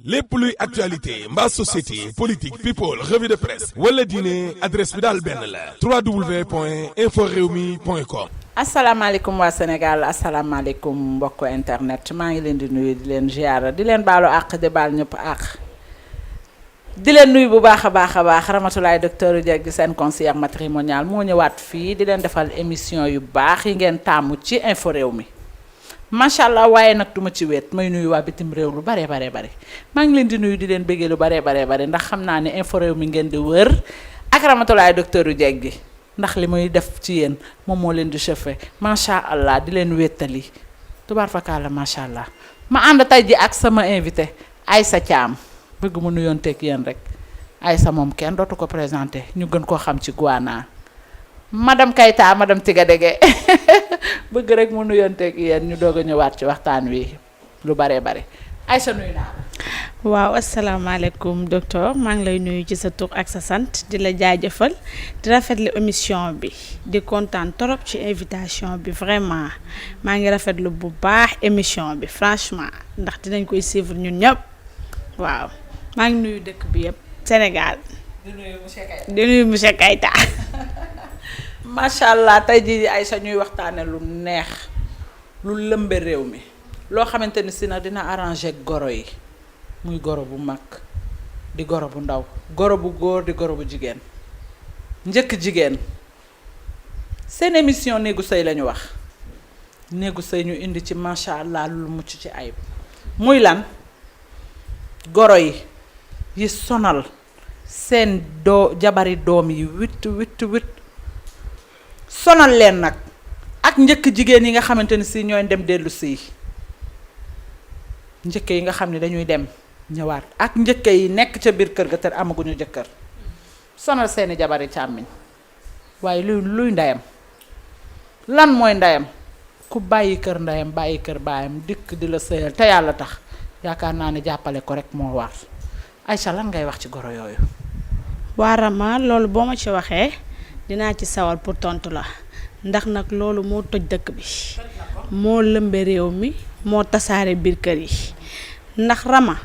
lépp luy actualité mbaa société politique people revue de presse wala diine adresse bi daal benn la www.inforewmi.com. asalaamaaleykum waa Sénégal asalaamaaleykum mbokku internet maa ngi leen di nuyu di leen ziara di leen baalu àq di baal ñëpp àq di leen nuyu bu baax a baax Ramatulaay docteur Dieg seen conseillère matrimonial moo ñëwaat fii di leen defal émission yu baax yi ngeen taamu ci info réew mi macha allah waaye nag duma ci wéet may nuyu waa bitim réew lu bare maa ngi leen di nuyu di leen bëggee lu bare ndax xam naa ne info réew mi ngeen di wër ak Ramatulaay docteur Dieg gi ndax li muy def ci yéen moom moo leen di chauffé macha allah di leen wéttali tubaar fakkaala macha allah ma ànd tey ji ak sama invité Aïssa Thiam bëgg mu nuyoonteeg yéen rek Aïssa moom kenn dootu ko présenté ñu gën koo xam ci Guana madame Kayta madame Tigadege bëgg rek mu nuyoonteeg yéen ñu doog a ñëwaat ci waxtaan wi lu bare Aïssa nuyu naa la. waaw asalaamaaleykum docteur maa ngi lay nuyu ci sa tur ak sa sant di la jaajëfal di rafetlu émission bi di kontaan trop ci invitation bi vraiment maa ngi rafetlu bu baax émission bi franchement ndax dinañ koy suivre ñun ñëpp waaw maa ngi nuyu dëkk bi yëpp Sénégal. di nuyu monsieur Kayta di nuyu monsieur Kayta. macha allah tey jii Aïssa ñuy waxtaane lu neex lu lëmbe réew mi loo xamante ni si nag dina arrangé goro yi. muy goro bu mag di goro bu ndaw goro bu góor di goro bu jigéen njëkk jigéen seen émission néegu sëy lañu wax néegu sëy ñu indi ci macha allah lu mucc ci ayib muy lan goro yi sonal seen jabari doom yi witt sonal leen nag ak njëkk jigéen yi nga xamante ni si ñooy dem dellu si njëkk yi nga xam ne dañuy dem ñëwaat ak njëkke yi nekk ca biir kër ga te amaguñu jëkkër sonal seeni jabari càmmiñ waaye luy ndeyam lan mooy ndeyam ku bàyyi kër ndeyam bàyyi kër baayam dikk di la sëyal te yàlla tax yaakaar naa ne jàppale ko rek moo war Aïcha lan ngay wax ci goro yooyu. waarama loolu boo ma ci waxee dinaa ci sawar pour tontu la ndax nag loolu moo toj dëkk bi moo lëmbe réew mi moo tasaare biir kër yi ndax Rama.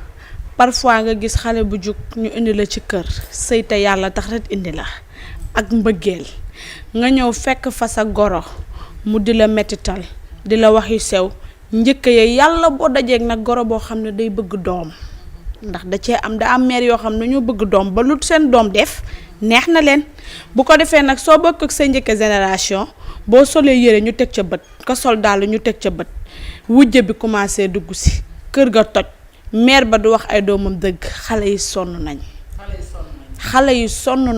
parfois nga gis xale bu jug ñu indi la ci kër sëy te yàlla tax rek indi la ak mbëggeel nga ñëw fekk fa sa goro mu di la mettital di la wax yu sew njëkk ya yàlla boo dajeeg nag goro boo xam ne day bëgg doom ndax da am mère yoo xam ne ñoo bëgg doom ba lu seen doom def neex na leen bu ko defee nag soo bokk ak sa njëkk génération boo solee yére ñu teg ca bët ka sol daal ñu teg ca bët wujje bi commencé dugg si kër ga toj mère ba du wax ay doomam dëgg xale yi sonn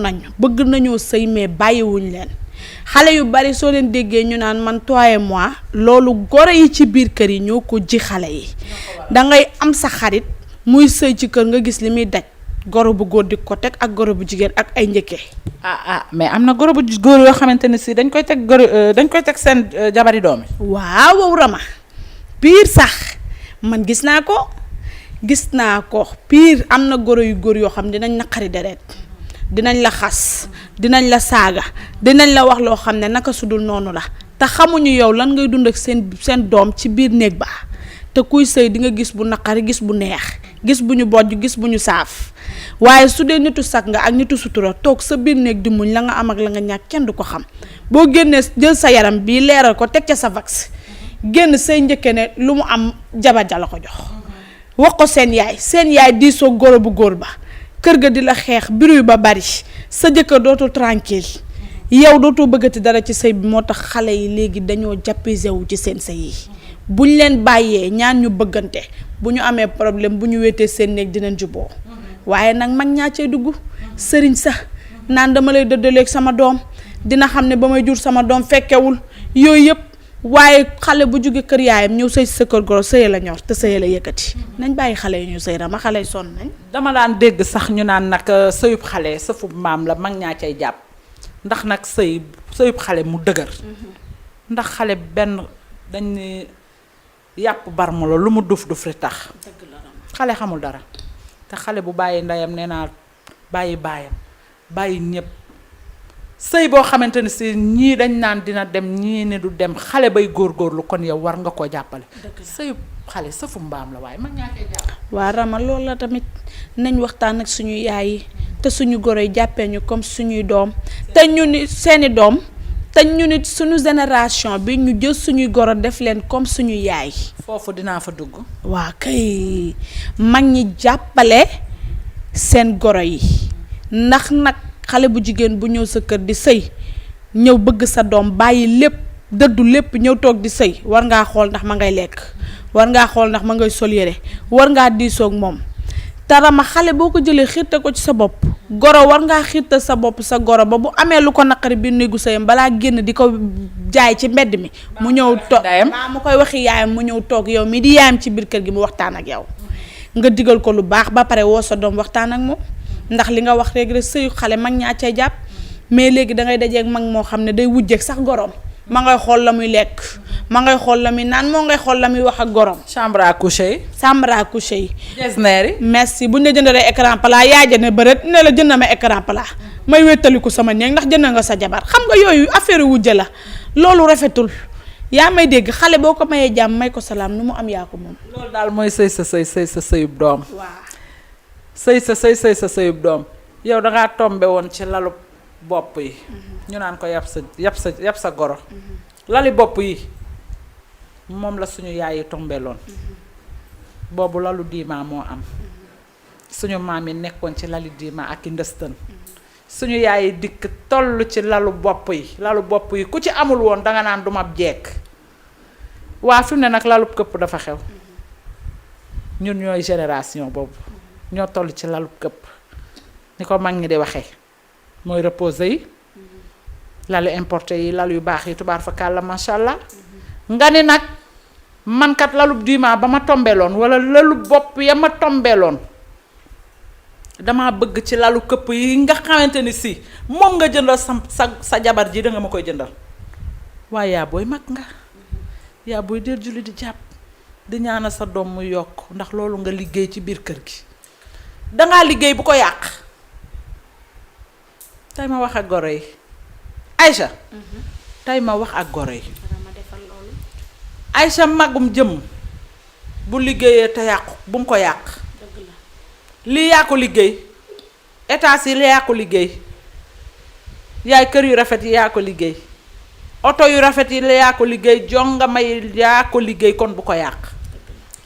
nañ bëgg nañoo sëy mais bàyyiwuñ leen xale yu bari soo leen déggee ñu naan man toi et moi loolu goro yi ci biir kër yi ñoo ko ji xale yi dangay am sa xarit muy sëy ci kër nga gis li muy daj goro bu góor di ko teg ak goro bu jigéen ak ay njëkke mais am na goro bu góor yoo xamante ne si dañ koy teg seen jabari doom yi waaw Rama biir sax man gis naa ko pire am na goro yu góor yoo xam ne dinañ naqari deret dinañ la xas dinañ la saaga dinañ la wax loo xam ne naka sudul noonu la te xamuñu yow lan ngay dund ak seen doom ci biir néeg ba te kuy sëy di nga gis bu naqari gis bu neex gis bu ñu bojj gis bu ñu saaf waaye su dee nitu sag nga ak nitu sutura toog sa biir néeg di muñ la nga am ak la nga ñàkk kenn du ko xam boo génnee jël sa yaram bii leeral ko teg ca sa vax génn say njëkke ne lu mu am jabar ja la ko jox wax ko seen yaay diisoo goro bu góor ba kër ga di la xeex bruit ba bari sa jëkkër dootul tranquille yow dootoo bëggati dara ci sëy bi moo tax xale yi léegi dañoo jàppise wu ci seen sëy yi buñ leen bàyyee ñaan ñu bëggante bu ñu amee problème bu ñu wéetee seen néeg dinañ juboo waaye nag mag ñaa cay dugg sëriñ sax naan dama lay dëddaleeg sama doom dina xam ne ba may jur sama doom fekkewul yooyu yëpp waaye xale bu jóge kër yaayam ñëw sëy sa kër goro sëye la ñor te sëye la yëkkati nañ bàyyi xale yi ñu sëy Rama xale yi sonn nañ. dama daan dégg sax ñu naan nag sëyub xale sëfub maam la mag ñaa cay jàpp ndax nag sëyub xale mu dëgër ndax xale benn dañ ni yàpp barma la lu mu duf ri tax xale xamul dara te xale bu bàyyi ndeyam nee naa bàyyi baayam bàyyi ñëpp sëy boo xamante ne si ñii dañ naan dina dem ñii ne du dem xale bay góorgóorlu kon yow war nga koo jàppale. sëyu xale sëfu mbaam la waaye mag ñaa koy jàpp. waa Rama loolu la tamit nañ waxtaan ak suñu yaay yi te suñu goro yi jàppee ñu comme suñuy doom te ñu ni seeni doom te ñu nit suñu génération bi ñu jël suñuy goro def leen comme suñu yaay. foofu dinaa fa dugg. waa kay mag ñi jàppale seen goro yi ndax nag xale bu jigéen bu ñëw sa kër di sëy ñëw bëgg sa doom bàyyi lépp dëddu lépp ñëw toog di sëy war ngaa xool ndax ma ngay lekk war ngaa xool ndax ma ngay sol yére war ngaa diisoog moom te Rama xale boo ko jëlee xiirte ko ci sa bopp goro war ngaa xiirte sa bopp sa goro ba bu amee lu ko naqari bi néegu sëyam balaa génn di ko jaay ci mbedd mi mu ñëw toog mu koy waxi yaayam mu ñëw toog yow mi di yaayam ci biir kër gi mu waxtaan ak yow nga digal ko lu baax ba pare woo sa doom waxtaan ak moom ndax li nga wax rek sëyu xale mag ñaa cay jàpp mais léegi da ngay dajeeg mag moo xam ne day wujjeeg sax gorom ma ngay xool la muy lekk ma ngay xool la muy naan moo ngay xool la muy wax ak gorom. chambre à coucher yi. chambre à coucher yi. jesner yi. merci bu ñu la jëndalee écran plat yaa jënd bëreet ne la jënd ma écran plat may wéttaliku sama néeg ndax jënd nga sa jabar xam nga yooyu affaire wujje la loolu rafetul yaa may dégg xale boo ko mayee jàmm may ko salaam nu mu am yaa ko moom. loolu daal mooy sëy sa sëyub doom. waaw. sëy sa sëyub doom yow dangaa tombe woon ci lalu bopp yi ñu naan ko yab sa goro lali bopp yi moom la suñu yaay yi tombeloon boobu lalu diima moo am suñu maam yi nekkoon ci lali diima ak i ndëstën suñu yaay yi dikk toll ci lalu bopp yi ku ci amul woon danga naan duma jekk waa fi mu ne nag lalu këpp dafa xew ñun ñooy génération boobu ñoo toll ci lalu këpp ni ko mag ñi di waxee mooy reposé yi lalu importé yi lal yu baax yi tubaar fa kàlla macha allah nga ni nag mankat lalu diima ba ma tombeeloon wala lalu bopp ya ma tombeeloon dama bëgg ci lalu këpp yi nga xamante ni si moom nga jëndal sa jabar ji da nga ma koy jëndal waaye yaa booy mag nga yaa booy del julli di jàpp di ñaanal sa doom mu yokk ndax loolu nga liggéey ci biir kër gi dangaa liggéey bu ko yàq tey ma wax ak goro yi Aïcha tey ma wax ak goro yi Aïcha magum jëm bu liggéeyee te yàqu bu mu ko yàq lii yaa ko liggéey état yi la yaa ko liggéey yaay kër yu rafet yi yaa ko liggéey oto yu rafet yi la yaa ko liggéey jongama yi yaa ko liggéey kon bu ko yàq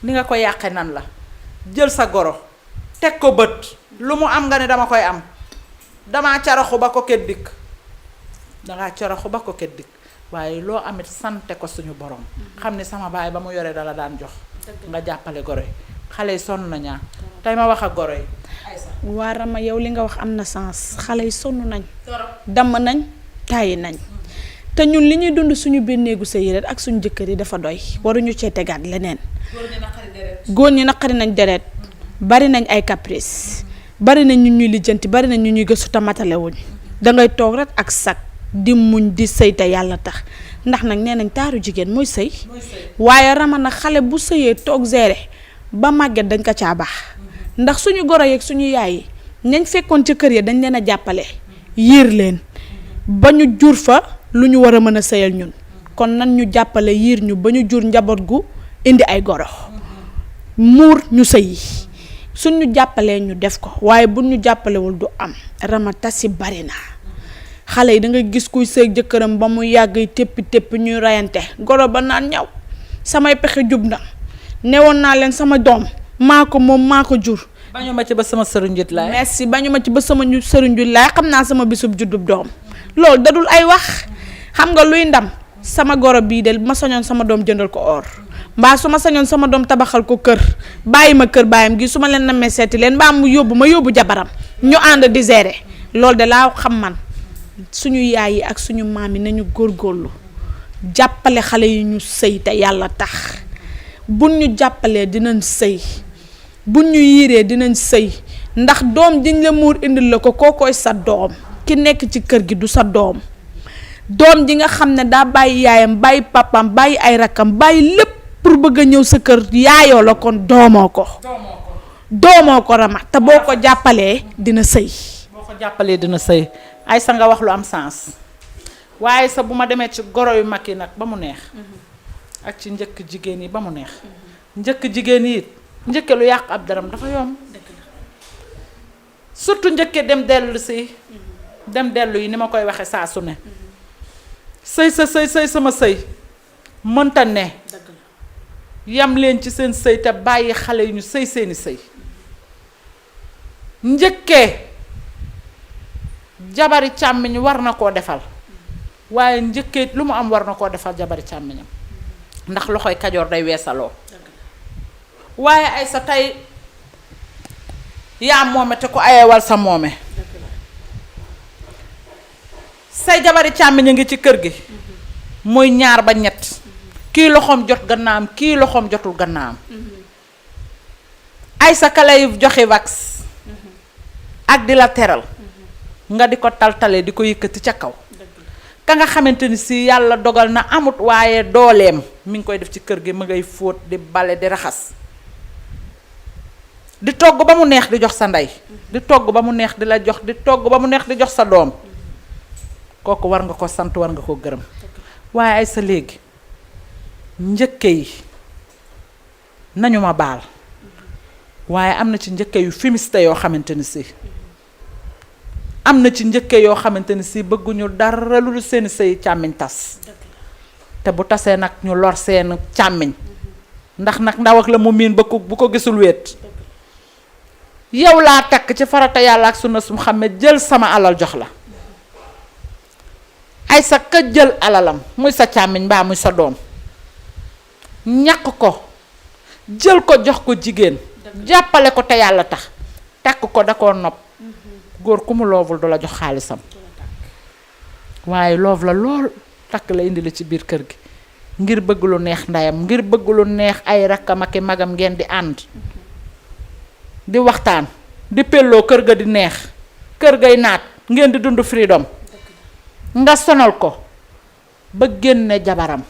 ni nga ko yàqe nan la jël sa goro teg ko bët lu mu am nga ne dama koy am damaa caraxu ba ko ket dikk dangaa caraxu ba ko ket dikk waaye loo amit sante ko suñu borom xam ne sama baay ba mu yore dala daan jox nga jàppale goro yi xale yi sonn na ñaa tey ma wax ak goro yi waa Rama yow li nga wax am na sens xale yi sonn nañ damm nañ tàyyi nañ te ñun li ñuy dund suñu biir néegu sëy rek ak suñu jëkkër yi dafa doy waruñu cee tegaat leneen góor ñi naqari nañ deret bari nañ ay caprice bari nañ ñu ñuy lijjanti bari nañ ñu ñuy gëstu tamatalewuñ dangay toog rek ak sag di muñ di sëy te yàlla tax ndax nag nee nañ taaru jigéen mooy sëy waaye Rama nag xale bu sëyee toog gérer ba màgget dañ ko caa baax ndax suñu goro yeeg suñu yaay yi ñañ fekkoon ca kër ya dañ leen a jàppale yiir leen ba ñu jur fa lu ñu war a mën a sëyal ñun kon nan ñu jàppale yiir ñu ba ñu jur njaboot gu indi ay goro muur ñu sëy suñu jàppalee ñu def ko waaye bu ñu jàppalewul du am Rama tasi bari na xale yi da nga gis kuy sëy jëkkëram ba mu yàgg téppi ñuy rayante goro ba naan ñaw samay pexe jub na newoon naa leen sama doom maa ko moom maa ko jur bañu ma ci ba sama sëriñ njut laay merci bañu ma ci ba sama sëriñ njut laay xam naa sama bisub juddub doom loolu dadul ay wax xam nga luy ndam sama goro bii de ma sañoon sama doom jëndal ko or mbaa su ma sañoon sama doom tabaxal ko kër bàyyi ma kër baayam gi su ma leen namee seeti leen mbaa mu yóbbu ma yóbbu jabaram ñu ànd di gérer loolu de laa xam man suñu yaay yi ak suñu maam yi nañu góorgóorlu jàppale xale yi ñu sëy te yàlla tax buñ ñu jàppalee dinañ sëy buñ ñu yiiree dinañ sëy ndax doom diñ la muur indil la ko kookooy sa doom ki nekk ci kër gi du sa doom ji nga xam ne daa bàyyi yaayam bàyyi papam bàyyi ay rakkam bàyyi lépp pour bëgg a ñëw sa kër yaayoo la kon doomoo ko Rama te boo ko jàppalee dina sëy ay sa nga wax lu am sens waaye sa bu ma demee ci goro yu mag yi nag ba mu neex ak ci njëkk jigéen yi ba mu neex njëkk jigéen yi it njëkke lu yàq ab daram dafa yomb surtout njëkke dem dellu yi ni ma koy waxe saa su ne sëy sama sëy mënta ne yam leen ci seen sëy te bàyyi xale yi ñu sëy seeni sëy njëkkee jabari càmmiñ war na koo defal waaye njëkkee lu mu am war na koo defal jabari càmmiñam ndax loxoy kajoor day weesaloo waaye ay sa tey yaa moome te ku ayewal sa moome say jabari càmmiñ a ngi ci kër gi muy ñaar ba ñett kii loxoom jot gannaam kii loxoom jotul gannaam ay sa ka lay joxe wax ak di la teral nga di ko taltale di ko yëkkati ca kaw ka nga xamante ni si yàlla dogal na amut waaye dooleem mi ngi koy def ci kër gi mu ngay fóot di bale di raxas di togg ba mu neex di jox sa ndey di togg ba mu neex di la jox di togg ba mu neex di jox sa doom kooku war nga ko sant war nga ko gërëm waaye ay sa léegi njëkke yi nañu ma baal waaye am na ci njëkke yu fumiste yoo xamante ni si am na ci njëkke yoo xamante ni si bëgguñu dara lu seeni sëy càmmiñ tas te bu tasee nag ñu lor seen càmmiñ ndax nag ndaw ak la mu miin ba ko bu ko gisul wéet yow laa takk ci farata yàlla ak sunna sum xam ne jël sama alal jox la ay sa ka jël alalam muy sa càmmiñ mbaa muy sa doom ñàkk ko jël ko jox ko jigéen jàppale ko te yàlla tax takk ko da koo nopp góor ku mu loovul du la jox xaalisam waaye loof la lool takk la indi la ci biir kër gi ngir bëgg lu neex ndeyam ngir bëgg lu neex ay rakkam ak i magam ngeen di ànd di waxtaan di pelloo kër ga di neex kër gay naat ngeen di dund freedom nga sonal ko ba génne jabaram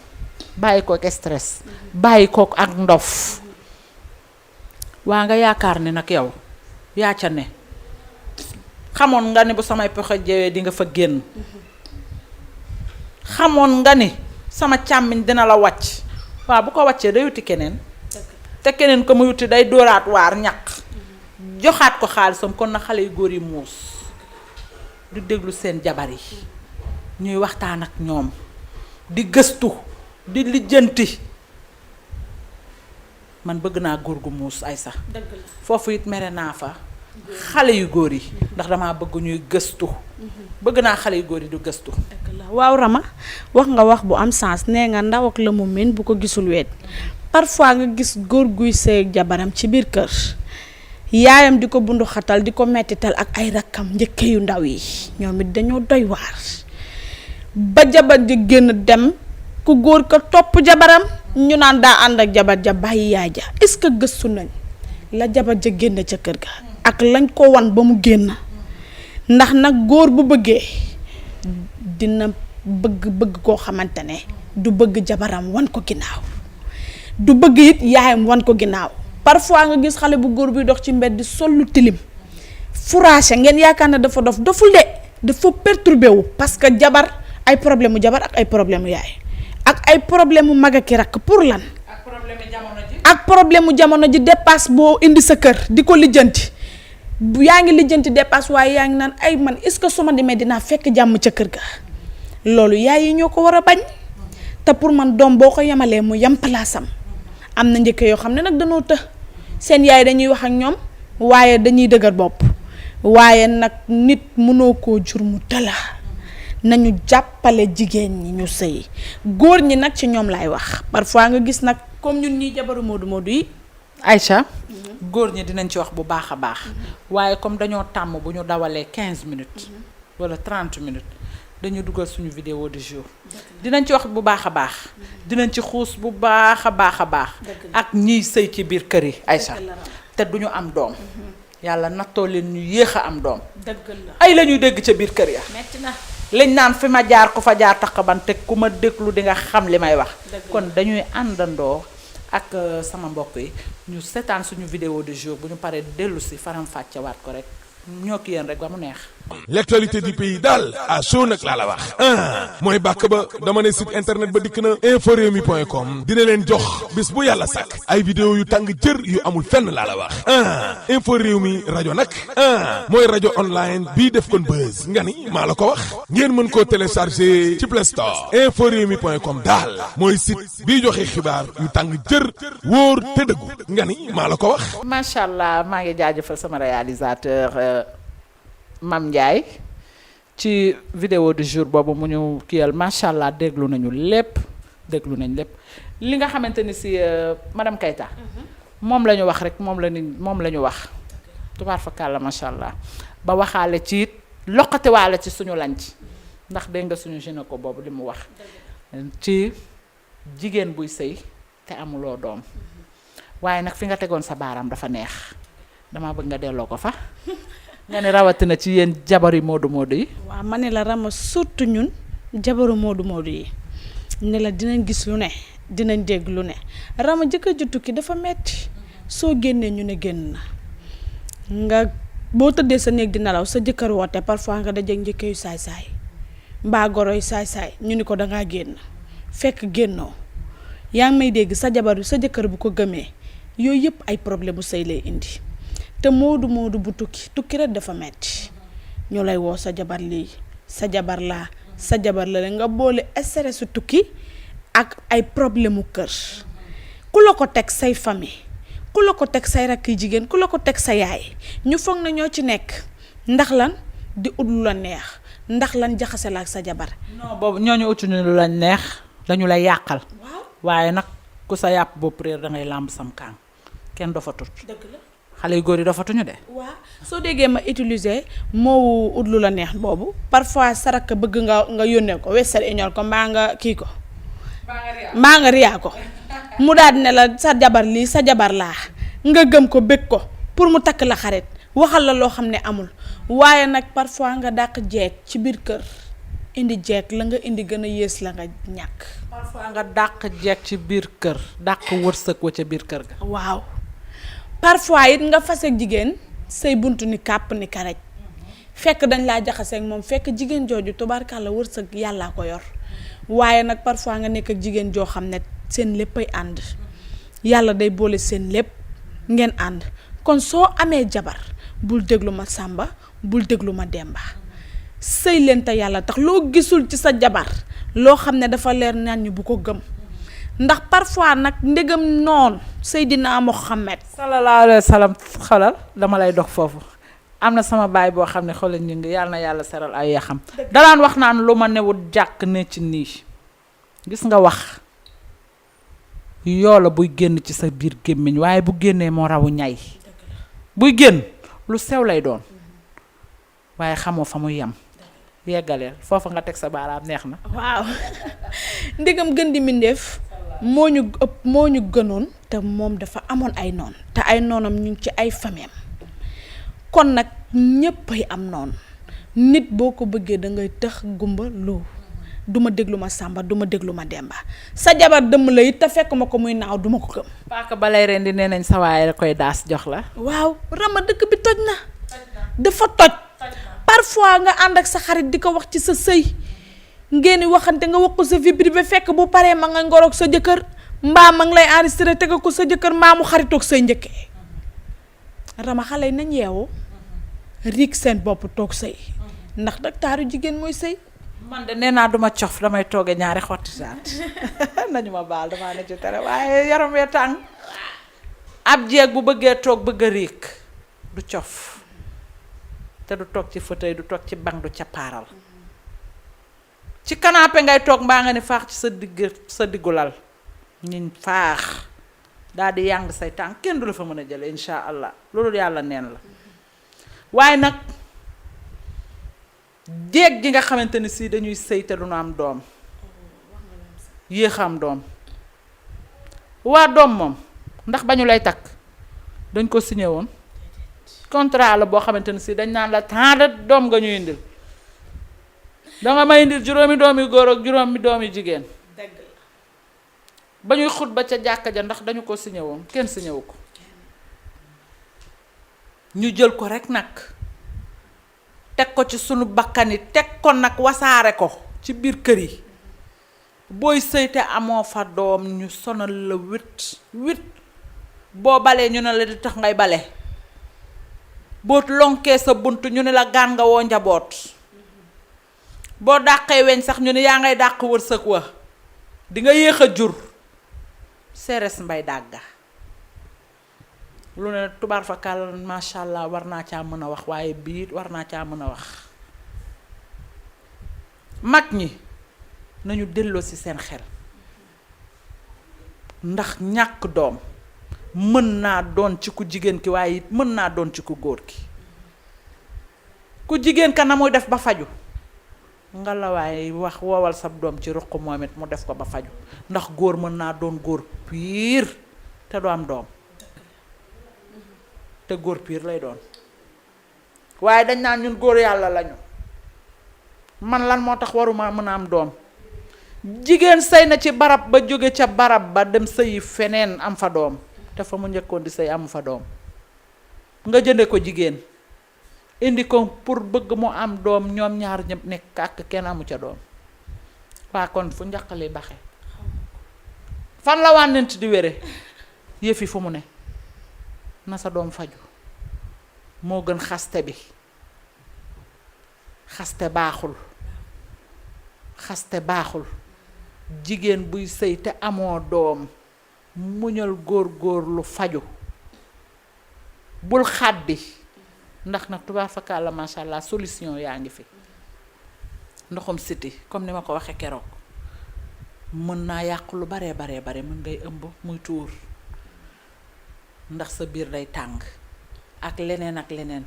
bàyyi kook stress bàyyi kook ak ndof waa nga yaakaar ne nag yow yaa ca ne xamoon nga ni bu samay pexe jewee di nga fa génn xamoon nga ni sama càmmiñ dina la wàcc waaw bu ko wàccee day wuti keneen te keneen ko mu wuti day dóoraat waar ñaq joxaat ko xaalisam kon na xale yu góor yi muus du déglu seen jabar yi ñuy waxtaan ak ñoom di gëstu di lijjanti man bëgg naa góor gu muus ay sax foofu it mere naa fa xale yu góor yi ndax damaa bëgg ñuy gëstu bëgg naa xale yu góor yi du gëstu waaw Rama wax nga wax bu am sens nee nga ndaw ak la mu min bu ko gisul weet parfois nga gis góor guy sëy ak jabaram ci biir kër yaayam di ko bundu xatal di ko mettital ak ay rakkam njëkke yu ndaw yi ñoom it dañoo doy waar ba jabar ji génn dem ku góor ko topp jabaram ñu naan daa ànd ak jabar ja bàyyi yaay ja est-ce que gëstu nañ la jabar ja génn ca kër ga ak lañ ko wan ba mu génn ndax nag góor bu bëggee dina bëgg koo xamante ne du bëgg jabaram wan ko ginnaaw du bëgg it yaayam wan ko ginnaaw parfois nga gis xale bu góor buy dox ci mbedd sol lu tilim furaase ngeen yaakaar ne dafa doful de dafa perturbé wu parce que jabar ay problème mu jabar ak ay problème mu yaay ak ay problème mu mag ak rakk pour lan ak problème mu jamono ji dépasse boo indi sa kër di ko lijjanti yaa ngi lijjanti dépasse waaye yaa ngi naan ay man est-ce que su ma demee dinaa fekk jàmm ca kër ga loolu yaay yi ñoo ko war a bañ te pour man doom boo ko yemalee mu yem palaasam am na njëkk yoo xam ne nag dañoo të seen yaay dañuy wax ak ñoom waaye dañuy dëgër bopp waaye nag nit mënoo koo jur mu tëla nañu jàppale jigéen ñi ñu sëy góor ñi nag ci ñoom laay wax parfois nga gis nag comme ñun ñii jabaru moodu yi Aïcha góor ñi dinañ ci wax bu baax a baax waaye comme dañoo tàmm bu ñu dawalee 15 minutes wala 30 minutes dañu dugal suñu vidéo du jour dinañ ci wax bu baax a baax dinañ ci xuus bu baax a baax a baax ak ñiy sëy ci biir kër yi Aïcha te duñu am doom yàlla nattoo leen ñu yéex a am doom ay la ñuy dégg ca biir kër ya metti na lañ naan fi ma jaar ku fa jaar tax ban te ku ma déglu di nga xam li may wax kon dañuy àndandoo ak sama mbokk yi ñu seetaan suñu vidéo du jour bu ñu paree dellu si faram fàccewaat ko rek ñoo ki yéen rek ba mu neex l'actualité du pays daal à chaud nag laa la wax mooy bàkk ba dama ne site internet ba dikk na inforewmi.com dina leen jox bis bu yàlla sàkk ay vidéo yu tàng jër yu amul fenn laa la wax info réew mi rajo nag mooy rajo online bii def kon buzz nga ni maa la ko wax ngeen mën koo télécharger ci Play Store inforewmi.com daal mooy site bii joxe xibaar yu tàng jër wóor te dëggu nga ni maa la ko wax. macha allah maa ngi jaajëfal sama réalisateur Mam Ndiaye ci vidéo du jour boobu mu ñu kiyal macha allah déglu nañu lépp li nga xamante ni si madame Keita moom la ñu wax rek moom la ñu wax tubaar fa kàlla macha allah ba waxaale ci it loqatiwaale ci suñu lanc ndax dégg nga suñu gynéco boobu li mu wax ci jigéen buy sëy te amuloo doom waaye nag fi nga tegoon sa baaraam dafa neex dama bëgg nga delloo ko fa nga ne rawatina ci yéen jabari moodu moodu yi. waaw ma ne la Rama surtout ñun jabaru moodu moodu yi ne la dinañ gis lu ne dinañ dégg lu ne Rama jëkkër ju tukki dafa metti soo génnee ñu ne génn na nga boo tëddee sa néeg di nelaw sa jëkkër woote parfois nga dajeeg njëkkee yu saay-saay mbaa goro yu saay-saay ñu ni ko dangaa génn fekk génnoo yaa ngi may dégg sa jabar sa jëkkër bu ko gëmee yooyu yëpp ay problème bu sëy lay indi te moodu bu tukki rek dafa metti ñu lay woo sa jabar lii sa jabar laa sa jabar la nga boole stress su tukki ak ay problème mu kër ku la ko teg say famille ku la ko teg say rakk jigéen ku la ko teg sa yaay ñu foog na ñoo ci nekk ndax lan di ut lu la neex ndax lan jaxase la ak sa jabar. non boobu ñooñu utuñu lu la neex dañu lay yàqal. waaye nag ku sa yàpp bopp réer da ngay làmb sam kaang kenn dafa tut. dëgg la. xale yu góor yi dafatuñu de. waaw soo déggee ma utiliser moo ut lu la neex boobu parfois sarak bëgg nga yónnee ko Western Union ko mbaa nga kii ko. mbaa nga riyaa ko mu daal di ne la sa jabar lii sa jabar laa nga gëm ko bëgg ko pour mu takk la xarit waxal la loo xam ne amul waaye nag parfois nga dàq jeeg ci biir kër indi jeeg la nga indi gën a yées la nga ñàkk. parfois nga dàq jeeg ci biir kër dàq wërsëg wa ca biir kër ga. waaw. parfois it nga faseeg jigéen say buntu ni kàpp ni karaj fekk dañ laa jaxaseeg moom fekk jigéen jooju tubaarkàlla wërsëg yàllaa ko yor waaye nag parfois nga nekk ak jigéen joo xam ne seen léppay ànd yàlla day boole seen lépp ngeen ànd kon soo amee jabar bul déglu ma Sàmba bul déglu ma Demba sëy leen te yàlla tax loo gisul ci sa jabar loo xam ne dafa leer naan ñu bu ko gëm ndax parfois nag ndegam noonu Seydina Muhammad sallallahu alayhi wa sallam xolal dama lay dox foofu am na sama baay boo xam ne xoolal ñu ngi yàlla na yàlla seral ay yaxam danaan wax naan lu ma newut jàkk ne ci nii gis nga wax yoola buy génn ci sa biir gémmiñ waaye bu génnee moo rawu ñay buy génn lu sew lay doon waaye xamoo fa muy yem yeggaleel foofu nga teg sa baaraam neex na. waaw ndegam gën di mbindeef moo ñu gënoon te moom dafa amoon ay noon te ay noonam ñu ngi ci ay fameem kon nag ñéppay am noonu nit boo ko bëggee da ngay tëx gumba lu duma déglu ma Sàmba duma déglu ma Demba sa jabar dëmm la it te fekk ma ko muy naaw duma ko gëm. paaka balay ren di nee nañ sa waaye koy daas jox la. waaw Rama dëkk bi toj na dafa toj parfois nga ànd ak sa xarit di ko wax ci sa sëy ngeen waxante nga wax ko sa vie privée fekk bu paree ma nga ngoroog sa jëkkër mbaa ma ngi lay enregistré teg ko sa jëkkër mbaa mu xaritoog say njëkkee Rama xale yi nañ yeewu riig seen bopp toog sëy ndax nag taaru jigéen mooy sëy. man de nee naa duma cof damay tooge ñaari xotti saat nañu ma baal damaa ne ci tere waaye yaram wee tàng ab jeeg bu bëggee toog bëgg a riig du cof te du toog ci fauteuil du toog ci banc du ca paaral ci canapé ngay toog mbaa nga ni faax ci sa diggu lal ñiñ faax daal di yàng say tànk kenn du la fa mën a jële insha allah loolu yàlla neen la waaye nag jéeg ji nga xamante ni si dañuy sëy te du nu am doom yéex am doom waa doom moom ndax ba ñu lay takk dañ ko signé woon contrat la boo xamante ni si dañ naan la temps de doom nga ñu indil danga may indil juróomi doomi góor ak juróomi doomi jigéen ba ñuy xut ba ca jàkka ja ndax dañu ko signé woon kenn signé wu ko ñu jël ko rek nag teg ko ci sunu bakkan yi teg ko nag wasaare ko ci biir kër yi booy sëy te amoo fa doom ñu sonal la wit boo balee ñu ne la di tax ngay bale boo lonkee sa bunt ñu ne la gaan nga woo njaboot boo dàqee weñ sax ñu ne yaa ngay dàq wërsëg wa di nga yéex a jur seeres mbay dàgga lu ne tubaar fa kàll masha Allah war naa caa mën a wax waaye bii war naa caa mën a wax mag ñi nañu delloo ci seen xel ndax ñàkk doom mën naa doon ci ku jigéen ki waaye it mën naa doon ci ku góor ki ku jigéen ka na muy def ba faju nga la waaye wax woowal sab doom ci ruq moom it mu def ko ba faju ndax góor mën naa doon góor piir te du am doom te góor piir lay doon waaye dañ naan ñun góor yàlla lañu man lan moo tax waruma mën a am doom jigéen sëy na ci barab ba jóge ca barab ba dem sëyi feneen am fa doom te fa mu njëkkoon di sëy amu fa doom nga jënde ko jigéen indi ko pour bëgg mu am doom ñoom ñaar ñëpp nekk ak kenn amu ca doom waa kon fu njaqali baxe fan la wànnent di wére yëf yi fu mu ne na sa doom faju moo gën xaste bi xaste baaxul jigéen buy sëy te amoo doom muñal góor lu faju bul xàddi ndax nag tubaab fakkaat la masha Allah solution yaa ngi fi ndoxum siti comme ni ma ko waxee keroog mën naa yàq lu bare mën ngay ëmb muy tuur ndax sa biir day tàng ak leneen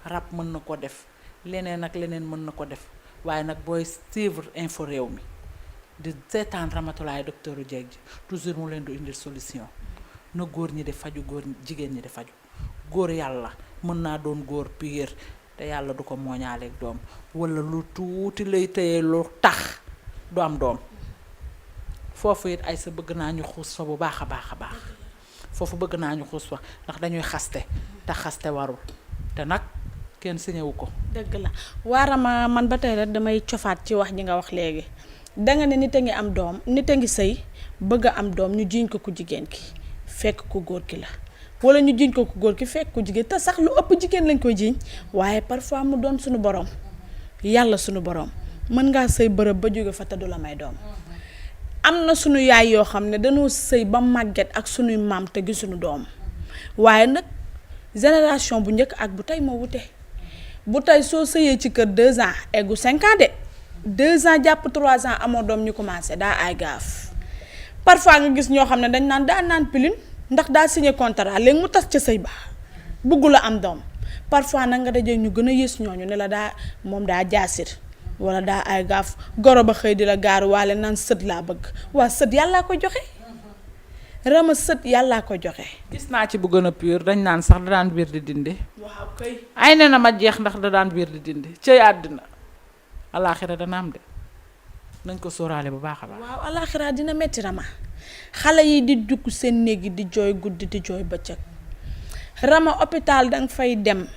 rab mën na ko def leneen mën na ko def waaye nag booy suivre info réew mi di seetaan Ramatulaay docteur Jeeg ji toujours mu leen du indil solution na góor ñi di faju jigéen ñi di faju góor yàlla mën naa doon góor piir te yàlla du ko mooñaaleeg doom walla lu tuuti lay tëye lu tax du am doom foofu it ay sa bëgg naa ñu xuus fa bu baax a baax foofu bëgg naa ñu xuus fa ndax dañuy xaste te xaste warul te nag kenn siñewu ko dëgg la waarama man ba tey rek damay cofaat ci wax ji nga wax léegi danga ne nit a ngi am doom nit a ngi sëy bëgg a am doom ñu jiiñ ko ku jigéen ki fekk ku góor ki la wala ñu jiiñ ko ku góor ki fekk ku jigéen te sax lu ëpp jigéen lañ koy jiiñ waaye parfois mu doon suñu borom yàlla suñu borom mën ngaa sëy bërëb ba jóge fa te du la may doom am na suñu yaay yoo xam ne dañoo sëy ba màgget ak suñuy maam te gisuñu doom waaye nag génération bu njëkk ak bu tey moo wute bu tey soo sëyee ci kër 2 ans eggu 5 ans de 2 ans jàpp 3 ans amoo doom ñu commencé daa ay gaaf parfois nga gis ñoo xam ne dañ naan daa naan pilule ndax daa signé contrat léegi mu tas ca sëy ba bëggu la am doom parfois nag nga dajee ñu gën a yées ñooñu ne la daa moom daa jaasir wala daa ay gaaf goro ba xëy di la gaaru waale naan sët laa bëgg waa sët yàllaa ko joxe rama sët yàllaa ko joxe. gis naa ci bu gën a pur dañ naan sax da daan biir di dindi. waaw kay. ay ne na ma jeex ndax da daan biir di dindi cëy àddina alaaxira dana am de nañ ko sóoraale bu baax a baax. waaw alaaxira dina metti rama xale yi di dugg seen néeg yi di jooy guddi di jooy bëccëg rama hôpital danga fay dem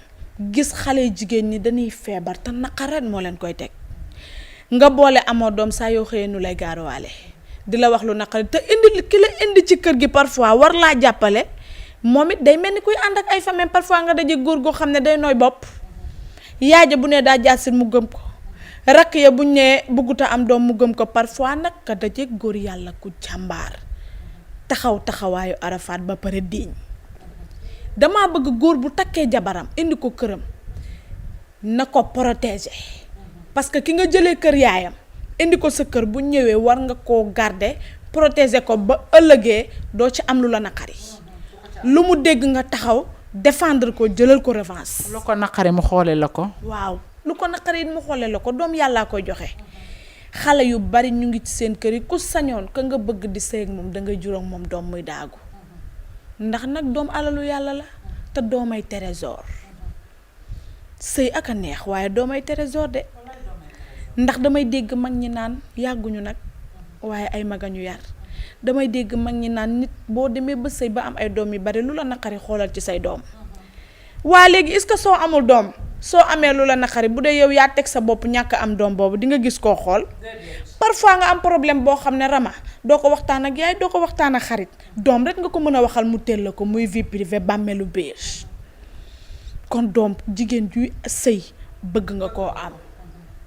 gis xale jigéen ñi dañuy feebar te naqaret moo leen koy teg nga boole amoo doom saa yoo xëyee nu lay gaaruwaale di la wax lu naqari te indi ki la indi ci kër gi parfois war laa jàppale moom it day mel ni kuy ànd ak ay famille parfois nga daje góor goo xam ne day nooy bopp yaay ja bu ne daa jaasit mu gëm ko rakk ya buñ ne bëgguta am doom mu gëm ko parfois nag ka daje góor yàlla ku jàmbaar taxawaayu arafaat ba pare diiñ dama bëgg góor bu takkee jabaram indi ko këram na ko protéger parce que ki nga jëlee kër yaayam indi ko sa kër bu ñëwee war nga koo garder protéger ko ba ëllëgee doo ci am lu la naqari lu mu dégg nga taxaw défendre ko jëlal ko revanche. lu ko naqari mu xoole la ko. waaw lu ko naqari mu xoole la ko doom yàllaa koy joxe xale yu bari ñu ngi ci seen kër yi ku sañoon ka nga bëgg di sëy ak moom dangay jur ak moom doom muy daagu ndax nag doom alalu yàlla la te doomay trésor sëy ak a neex waaye doomay trésor de. ndax damay dégg mag ñi naan yàgguñu nag waaye ay magañu yar damay dégg mag ñi naan nit boo demee ba sëy ba am ay doom yu bari lu la naqari xoolal ci say doom waa léegi est-ce que soo amul doom soo amee lu la naqari bu dee yow yaa teg sa bopp ñàkk am doom boobu di nga gis koo xool parfois nga am problème boo xam ne Rama doo ko waxtaan ak yaay doo ko waxtaan ak xarit doom rek nga ko mën a waxal mu teel la ko muy vie privée bàmmeelu biir kon doom jigéen juy sëy bëgg nga koo am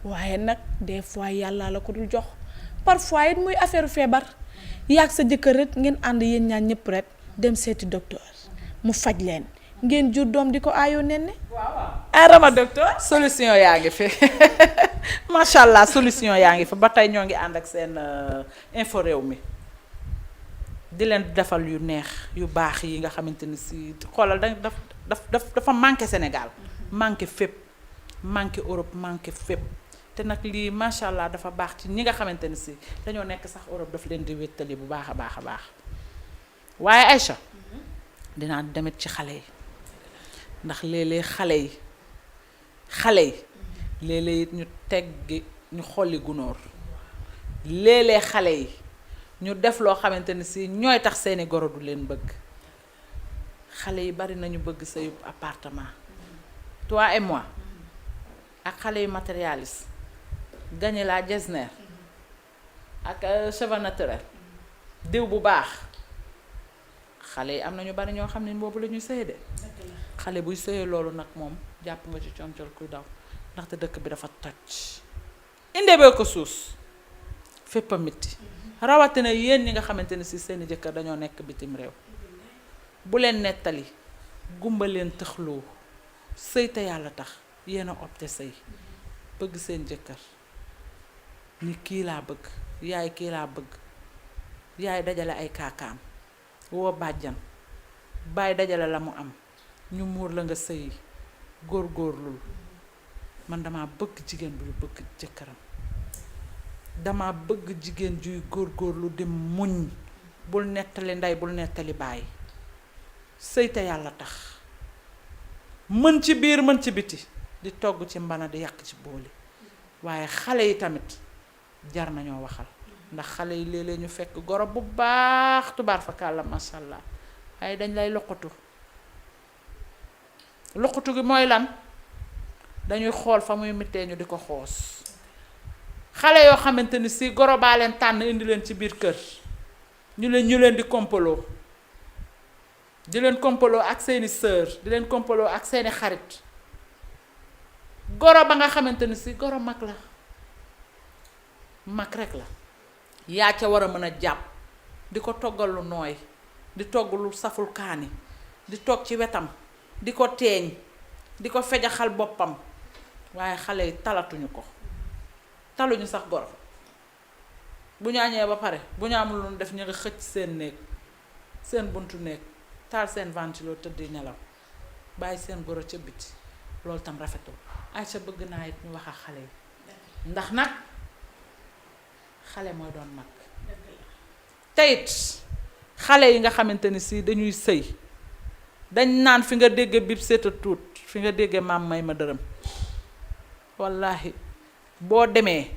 waaye nag des fois yàlla la ko dul jox parfois it muy affaire feebar yaag sa jëkkër rek ngeen ànd yéen ñaan ñëpp rek dem seeti docteur mu faj leen ngeen jur doom di ko aayoo nen ne ah Rama docteur solution yaa ngi fi macha allah solution yaa ngi fi ba tey ñoo ngi ànd ak seen info réew mi di leen defal yu neex yu baax yi nga xamante ni si xoolal dafa manqué Sénégal manqué fépp manqué Europe manqué fépp te nag lii macha allah dafa baax ci ñi nga xamante ni si dañoo nekk sax Europe daf leen di wéttali bu baax a baax a baax waaye Aïcha dinaa demit ci xale yi ndax léeg-léeg xale yi léeg-léeg it ñu teggi ñu xolli gunóor léeg-léeg xale yi ñu def loo xamante ni si ñooy tax seeni goro du leen bëgg xale yi bari nañu bëgg sa yub appartement toi et moi ak xale yu matérialiste gagné la Getzner ak cheveux naturel diw bu baax xale yi am na ñu bari ñoo xam ne boobu la ñuy sëye de xale buy sëyee loolu nag moom jàpp nga ci concol kuy daw ndaxte dëkk bi dafa toj indee bee ko suus fépp a mitti rawatina yéen ñi nga xamante ne si seeni jëkkër dañoo nekk bitim réew bu leen nettali gumba leen tëxloo sëy te yàlla tax yéen a opté sëy bëgg seen jëkkër ni kii laa bëgg yaay kii laa bëgg yaay dajale ay kaakaam woo bàjjan bàyyi dajale la mu am ñu muur la nga sëyi góor-góorlul man dama bëgg jigéen buy bëgg jëkkëram dama bëgg jigéen juy góor-góorlu di muñ bul nettali ndey bul nettali bàyyi sëy te yàlla tax mën ci biir mën ci biti di togg ci mbana di yàq ci booli waaye xale yi tamit jar nañoo waxal ndax xale yi léeg-léeg ñu fekk goro bu baax tubaar fa kàlla masha Allah waaye dañ lay loqatu gi mooy lan dañuy xool fa muy mittee ñu di ko xoos xale yoo xamante ni si goro baa leen tànn indi leen ci biir kër ñu leen di kompaloo di leen kompaloo ak seeni sœur di leen kompaloo ak seeni xarit goro ba nga xamante ni si goro mag la mag rek la yaa ca war a mën a jàpp di ko toggal lu nooy di togg lu saful kaani di toog ci wetam di ko teeñ di ko fejaxal boppam waaye xale yi talatuñu ko taluñu sax goro bu ñu añee ba pare bu ñu amul lu def ñu nga xëcc seen néeg seen buntu néeg taal seen ventilo tëdd nelaw bàyyi seen goro ca biti loolu tam rafetul ay sa bëgg naa it ñu wax ak xale yi ndax nag xale mooy doon mag teyit xale yi nga xamante ni si dañuy sëy dañ naan fi nga dégge bib seeta tuut fi nga dégge maam may ma dërëm wallaahi boo demee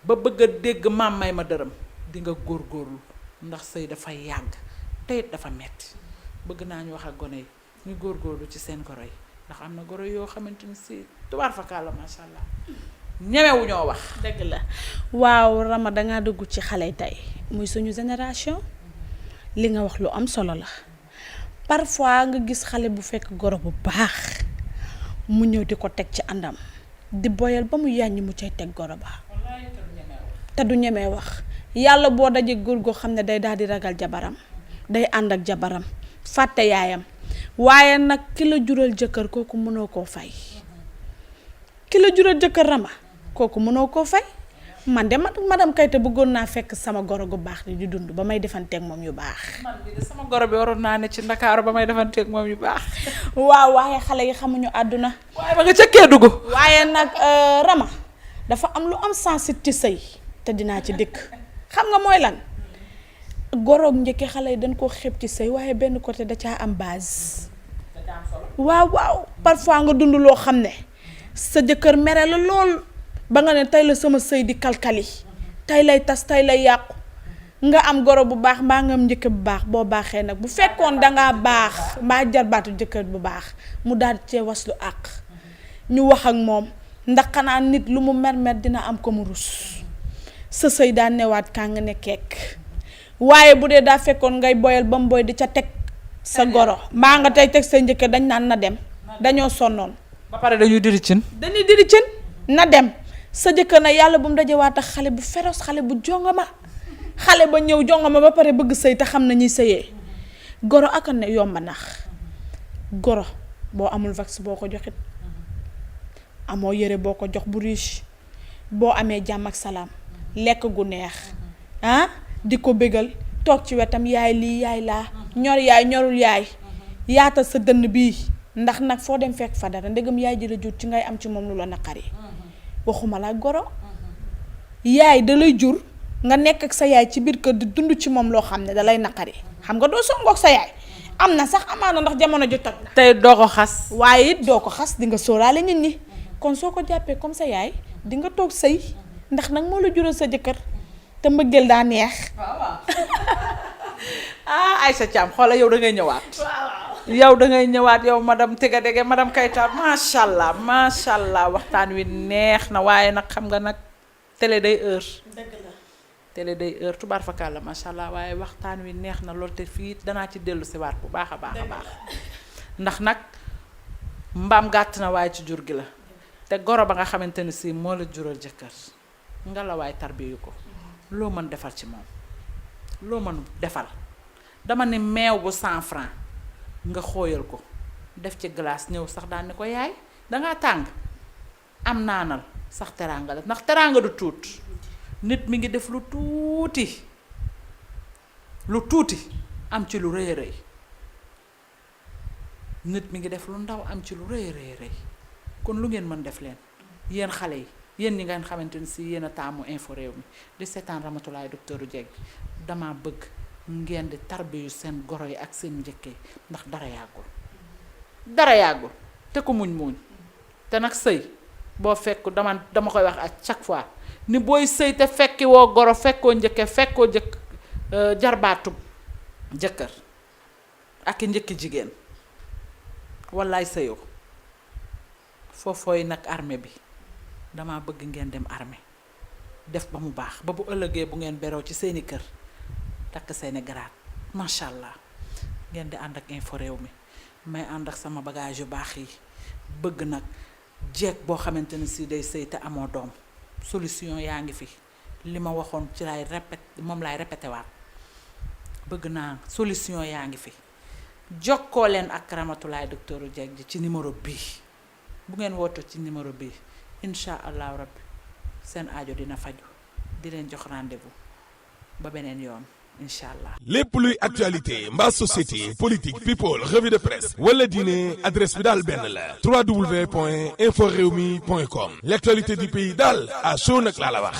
ba bëgg a dégg maam may ma dërëm di nga góorgóorlu ndax sëy dafay yàgg teyit dafa metti bëgg naa ñu wax ak gone yi ñu góorgóorlu ci seen goro yi ndax am na goro yoo xamante ni si tubaar fakkaala masha Allah ñemewu ñoo wax dëgg la waaw Rama dangaa dugg ci xale tey muy suñu génération li nga wax lu am solo la parfois nga gis xale bu fekk goro bu baax mu ñëw di ko teg ci àndam di boyal ba mu yàññi mu cay teg goro ba te du ñemee wax yàlla boo dajee góor goo xam ne day daal di ragal jabaram day ànd ak jabaram fàtte yaayam waaye nag ki la jural jëkkër kooku mënoo koo fay ki la jural jëkkër Rama kooku mënoo koo fay man de madame Kayte bëggoon naa fekk sama goro gu baax di dund ba may defanteeg moom yu baax. man bi de sama goro bi waroon naa ne ci Ndakaaru ba may defanteeg moom yu baax. waaw waaye xale yi xamuñu àdduna. waaye ba nga cëkkee dugg. waaye nag Rama dafa am lu am sensibilité ci sëy te dinaa ci dëkk xam nga mooy lan goroog njëkki xale yi dañ koo xeeb ci sëy waaye benn côté da caa am base. waaw waaw parfois nga dund loo xam ne sa jëkkër mere la lool. ba nga ne tey la sama sëy di kalkali tey lay tas tey lay yàqu nga am goro bu baax mbaa nga am njëkk bu baax boo baaxee nag bu fekkoon dangaa baax mbaa jarbaatu jëkkër bu baax mu daal cee waslu àq ñu wax ak moom ndax xanaa nit lu mu mer dina am ko mu rus sa sëy daa newaat kaa nga ne keek waaye bu dee daa fekkoon ngay boyal ba mu boy di ca teg sa goro mbaa nga tey teg sa njëkk dañ naan na dem dañoo sonnoon ba pare dañuy diri cin na dem sa jëkkër na yàlla bu mu dajewaat ak xale bu féroce xale bu jongama xale ba ñëw jongama ba pare bëgg sëy te xam na ñuy sëyee goro ak ne yomba nax goro boo amul vax boo ko joxit amoo yére boo ko jox bu riche boo amee jàmm ak salaam lekk gu neex di ko bégal toog ci wetam yaay lii yaay laa ñor yaay ñorul yaay yaatal sa dënn bii ndax nag foo dem fekk fa dara ndegam yaay ji la jur ci ngay am ci moom lu la naqari waxuma la goro yaay da lay jur nga nekk ak sa yaay ci biir kër di dund ci moom loo xam ne da lay naqari xam nga doo songoog sa yaay am na sax amaana ndax jamono ju toj na tey doo ko xas waaye it doo ko xas di nga sóoraale nit ñi kon soo ko jàppee comme sa yaay di nga toog sëy ndax nag moo la jural sa jëkkër te mbëggeel daa neex. waaw Aïssa Thiam xoola yow da ngay ñëwaat. yow da ngay ñëwaat yow madame Tiga Dege madame Keita macha allah waxtaan wi neex na waaye nag xam nga nag télé day heure. dëgg la télé day heure tubaar fakal la macha allah waaye waxtaan wi neex na lool te fii danaa ci dellu si waat bu baax a baax. ndax nag mbaam gàtt na waaye ci jur gi la. te goro ba nga xamante ne si moo la jural jëkkër nga la waay tarbiyu ko loo mën defal ci moom loo mën defal dama ne meew bu 100 francs nga xooyal ko def ci glace ñëw sax daan ni ko yaay dangaa tàng am naanal sax teraanga la ndax teraanga du tuut nit mi ngi def lu tuuti am ci lu rëy rëy nit mi ngi def lu ndaw am ci lu rëy rëy kon lu ngeen mën def leen yéen xale yi yéen ñi ngeen xamante ni si yéen a taamu info réew mi di seetaan Ramatoulaye docteur Dieg dama bëgg ngeen di tarbiyu seen goro yi ak seen njëkkee ndax dara yàggul te ko muñ te nag sëy boo fekk dama koy wax à chaque fois ni booy sëy te fekki woo goro fekkoo njëkke fekkoo jarbaatu jëkkër ak i njëkki jigéen wallaay sëyoo foofooy nag armée bi dama bëgg ngeen dem armée def ba mu baax ba bu ëllëgee bu ngeen beroo ci seeni kër takk seeni garaat macha allah ngeen di ànd ak info réew mi may ànd ak sama bagage yu baax yi bëgg nag jeeg boo xamante ne si day sëy te amoo doom solution yaa ngi fi li ma waxoon ci laay répété waat bëgg naa solution yaa ngi fi jokkoo leen ak Ramatoulaye docteur Dieg ji ci numéro bii bu ngeen wootoo ci numéro bii incha allahu rabbi seen aajo dina faju di leen jox rendez-vous ba beneen yoon incha allah. lépp luy actualité mbaa société politique people revue de presse wala diine adresse bi daal benn la www.inforewmi.com l'actualité du pays daal à chaud nag laa la wax.